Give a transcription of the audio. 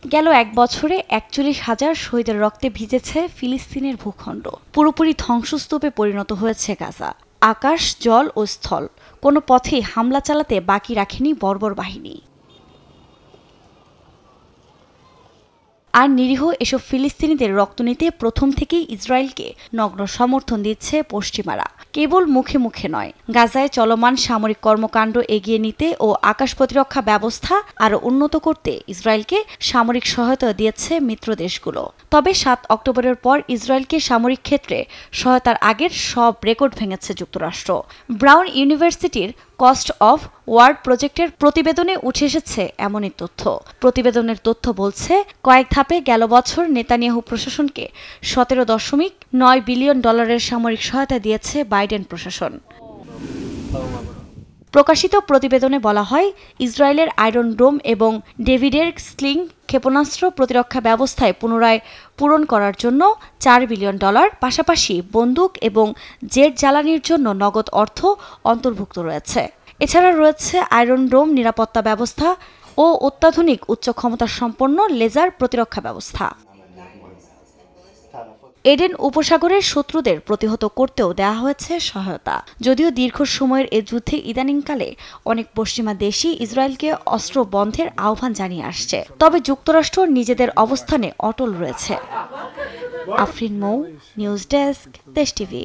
গেল এক বছরে ৪১,০০০ শহীদের রক্তে ভিজেছে ফিলিস্তিনের ভূখণ্ড। পুরোপুরি ধ্বংসস্তূপে পরিণত হয়েছে গাজা। আকাশ, জল ও স্থল কোনো পথেই হামলা চালাতে বাকি রাখেনি বর্বর বাহিনী। আর নিরীহ এসব ফিলিস্তিনিদের রক্ত নিতে প্রথম থেকেই ইসরায়েলকে নগ্ন সমর্থন দিচ্ছে পশ্চিমারা। কেবল মুখে মুখে নয়, গাজায় চলমান সামরিক কর্মকাণ্ড এগিয়ে নিতে ও আকাশ প্রতিরক্ষা ব্যবস্থা আরও উন্নত করতে ইসরায়েলকে সামরিক সহায়তা দিয়েছে মিত্র দেশগুলো। তবে ৭ অক্টোবরের পর ইসরায়েলকে সামরিক ক্ষেত্রে সহায়তার আগের সব রেকর্ড ভেঙেছে যুক্তরাষ্ট্র। ব্রাউন ইউনিভার্সিটির কস্ট অফ ওয়ার প্রজেক্টের প্রতিবেদনে উঠে এসেছে এমনই তথ্য। প্রতিবেদনের তথ্য বলছে, কয়েক ধাপে গেল বছর নেতানিয়াহু প্রশাসনকে $১৭.৯ বিলিয়ন সামরিক সহায়তা দিয়েছে বাইডেন প্রশাসন। প্রকাশিত প্রতিবেদনে বলা হয়, ইসরায়েলের আয়রন ডোম এবং ডেভিডের স্লিং ক্ষেপণাস্ত্র প্রতিরক্ষা ব্যবস্থায় পুনরায় পূরণ করার জন্য $৪ বিলিয়ন, পাশাপাশি বন্দুক এবং জেট জ্বালানির জন্য নগদ অর্থ অন্তর্ভুক্ত রয়েছে। এছাড়া রয়েছে আয়রন ডোম নিরাপত্তা ব্যবস্থা ও অত্যাধুনিক উচ্চ ক্ষমতা সম্পন্ন লেজার প্রতিরক্ষা ব্যবস্থা। এডেন উপসাগরের শত্রুদের প্রতিহত করতেও দেওয়া হয়েছে সহায়তা। যদিও দীর্ঘ সময়ের এ যুদ্ধে ইদানিংকালে অনেক পশ্চিমা দেশই ইসরায়েলকে অস্ত্র বন্ধের আহ্বান জানিয়ে আসছে, তবে যুক্তরাষ্ট্র নিজেদের অবস্থানে অটল রয়েছে। আফরিন মৌ, নিউজ ডেস্ক, দেশ টিভি।